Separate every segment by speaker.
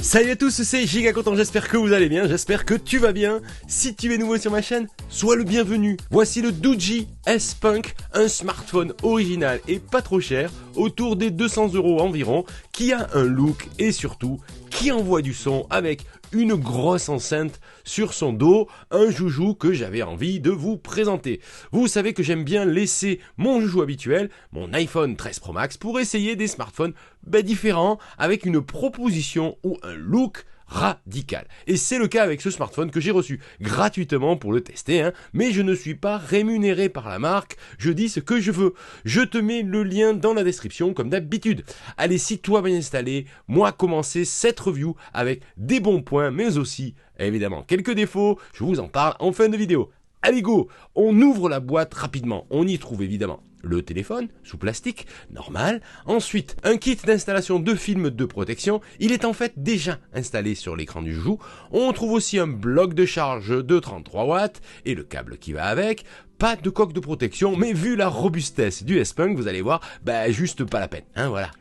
Speaker 1: Salut à tous, c'est Gigacontent, j'espère que vous allez bien, j'espère que tu vas bien. Si tu es nouveau sur ma chaîne, sois le bienvenu. Voici le Doogee S-Punk, un smartphone original et pas trop cher, autour des 200 € environ, qui a un look et surtout qui envoie du son avec une grosse enceinte sur son dos, un joujou que j'avais envie de vous présenter. Vous savez que j'aime bien laisser mon joujou habituel, mon iPhone 13 Pro Max, pour essayer des smartphones différents avec une proposition ou un look radical. Et c'est le cas avec ce smartphone que j'ai reçu gratuitement pour le tester, mais je ne suis pas rémunéré par la marque, je dis ce que je veux. Je te mets le lien dans la description comme d'habitude. Allez, si toi bien installé, moi commencer cette review avec des bons points, mais aussi évidemment quelques défauts, je vous en parle en fin de vidéo. Allez go, on ouvre la boîte rapidement, on y trouve évidemment le téléphone, sous plastique, normal. Ensuite, un kit d'installation de film de protection. Il est en fait déjà installé sur l'écran du joujou. On trouve aussi un bloc de charge de 33 watts et le câble qui va avec. Pas de coque de protection, mais vu la robustesse du S-Punk, vous allez voir, juste pas la peine, voilà.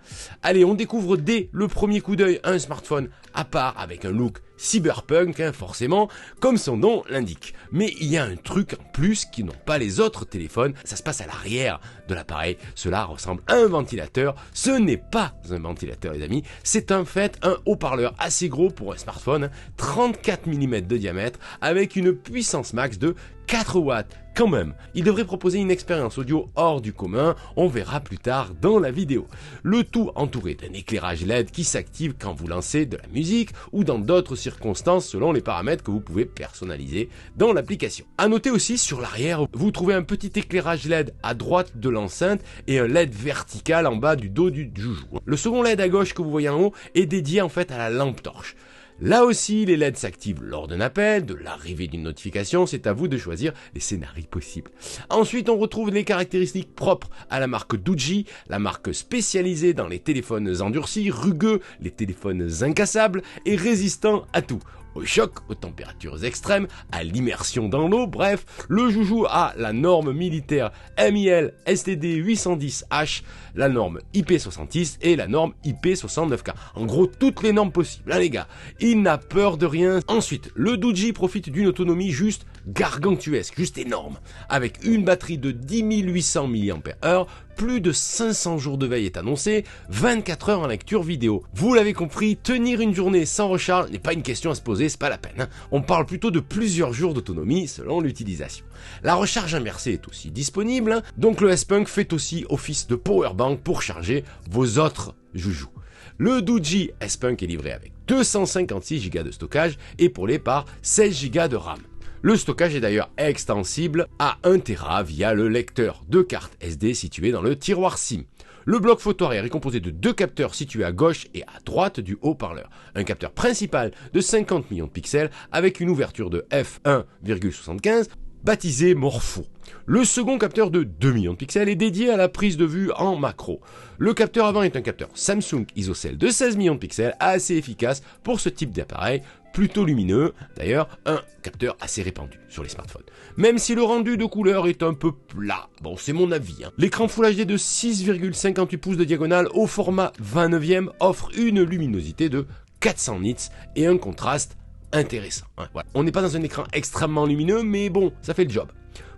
Speaker 1: Allez, on découvre dès le premier coup d'œil un smartphone à part avec un look cyberpunk, forcément, comme son nom l'indique. Mais il y a un truc en plus qui n'ont pas les autres téléphones, ça se passe à l'arrière de l'appareil. Cela ressemble à un ventilateur. Ce n'est pas un ventilateur, les amis, c'est en fait un haut-parleur assez gros pour un smartphone, 34 mm de diamètre, avec une puissance max de 4 watts quand même. Il devrait proposer une expérience audio hors du commun, on verra plus tard dans la vidéo. Le tout entouré d'un éclairage LED qui s'active quand vous lancez de la musique ou dans d'autres circonstances selon les paramètres que vous pouvez personnaliser dans l'application. À noter aussi, sur l'arrière, vous trouvez un petit éclairage LED à droite de l'enceinte et un LED vertical en bas du dos du joujou. Le second LED à gauche que vous voyez en haut est dédié en fait à la lampe torche. Là aussi, les LED s'activent lors d'un appel, de l'arrivée d'une notification, c'est à vous de choisir les scénarios possibles. Ensuite, on retrouve les caractéristiques propres à la marque Doogee, la marque spécialisée dans les téléphones endurcis, rugueux, les téléphones incassables et résistants à tout. Au choc, aux températures extrêmes, à l'immersion dans l'eau, bref, le joujou a la norme militaire MIL STD 810H, la norme IP66 et la norme IP69K. En gros, toutes les normes possibles, les gars. Il n'a peur de rien. Ensuite, le Doogee profite d'une autonomie juste gargantuesque, juste énorme. Avec une batterie de 10 800 mAh, plus de 500 jours de veille est annoncé, 24 heures en lecture vidéo. Vous l'avez compris, tenir une journée sans recharge n'est pas une question à se poser, c'est pas la peine. On parle plutôt de plusieurs jours d'autonomie selon l'utilisation. La recharge inversée est aussi disponible, donc le S-Punk fait aussi office de powerbank pour charger vos autres joujous. Le Doogee S-Punk est livré avec 256 Go de stockage et pour les par 16 Go de RAM. Le stockage est d'ailleurs extensible à 1 Tera via le lecteur de carte SD situé dans le tiroir SIM. Le bloc photo arrière est composé de 2 capteurs situés à gauche et à droite du haut-parleur. Un capteur principal de 50 millions de pixels avec une ouverture de f1,75 baptisé Morpho. Le second capteur de 2 millions de pixels est dédié à la prise de vue en macro. Le capteur avant est un capteur Samsung ISOCELL de 16 millions de pixels assez efficace pour ce type d'appareil, plutôt lumineux, d'ailleurs un capteur assez répandu sur les smartphones. Même si le rendu de couleur est un peu plat, bon c'est mon avis. L'écran Full HD de 6,58 pouces de diagonale au format 29e offre une luminosité de 400 nits et un contraste intéressant. Voilà. On n'est pas dans un écran extrêmement lumineux, mais bon, ça fait le job.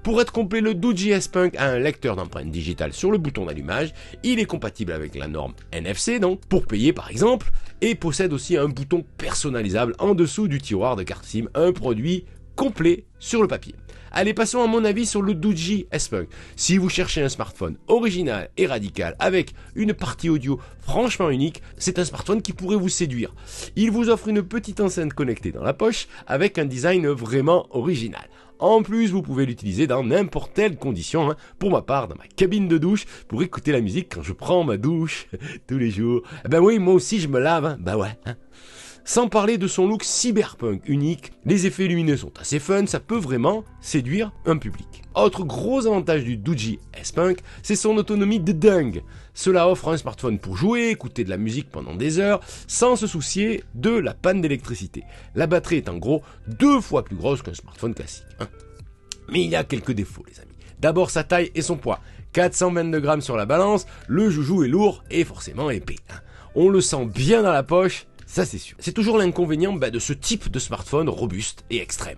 Speaker 1: Pour être complet, le Doogee S-Punk a un lecteur d'empreintes digitales sur le bouton d'allumage, il est compatible avec la norme NFC, donc pour payer par exemple, et possède aussi un bouton personnalisable en dessous du tiroir de carte SIM, un produit complet sur le papier. Allez, passons à mon avis sur le Doogee S-Punk. Si vous cherchez un smartphone original et radical avec une partie audio franchement unique, c'est un smartphone qui pourrait vous séduire. Il vous offre une petite enceinte connectée dans la poche avec un design vraiment original. En plus, vous pouvez l'utiliser dans n'importe quelle condition. Pour ma part, dans ma cabine de douche, pour écouter la musique quand je prends ma douche tous les jours. Oui, moi aussi je me lave. Sans parler de son look cyberpunk unique, les effets lumineux sont assez fun, ça peut vraiment séduire un public. Autre gros avantage du Doogee S-Punk, c'est son autonomie de dingue. Cela offre un smartphone pour jouer, écouter de la musique pendant des heures, sans se soucier de la panne d'électricité. La batterie est en gros 2 fois plus grosse qu'un smartphone classique. Mais il y a quelques défauts, les amis. D'abord sa taille et son poids. 422 grammes sur la balance, le joujou est lourd et forcément épais. On le sent bien dans la poche, ça c'est sûr. C'est toujours l'inconvénient de ce type de smartphone robuste et extrême.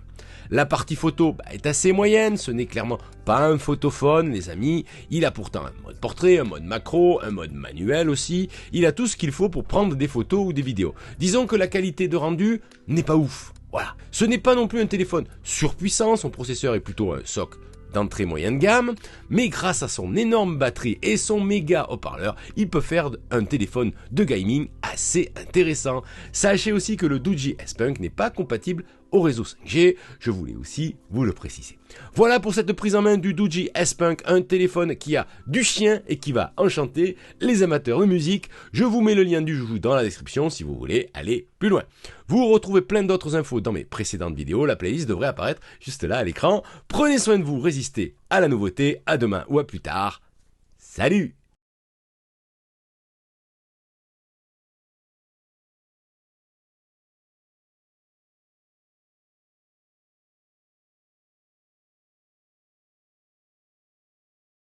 Speaker 1: La partie photo est assez moyenne, ce n'est clairement pas un photophone les amis, il a pourtant un mode portrait, un mode macro, un mode manuel aussi, il a tout ce qu'il faut pour prendre des photos ou des vidéos. Disons que la qualité de rendu n'est pas ouf, voilà. Ce n'est pas non plus un téléphone surpuissant, son processeur est plutôt un SoC d'entrée moyenne gamme, mais grâce à son énorme batterie et son méga haut-parleur, il peut faire un téléphone de gaming assez intéressant. Sachez aussi que le Doogee S-Punk n'est pas compatible au réseau 5G, je voulais aussi vous le préciser. Voilà pour cette prise en main du Doogee S-Punk, un téléphone qui a du chien et qui va enchanter les amateurs de musique. Je vous mets le lien du joujou dans la description si vous voulez aller plus loin. Vous retrouvez plein d'autres infos dans mes précédentes vidéos, la playlist devrait apparaître juste là à l'écran. Prenez soin de vous, résistez à la nouveauté, à demain ou à plus tard. Salut!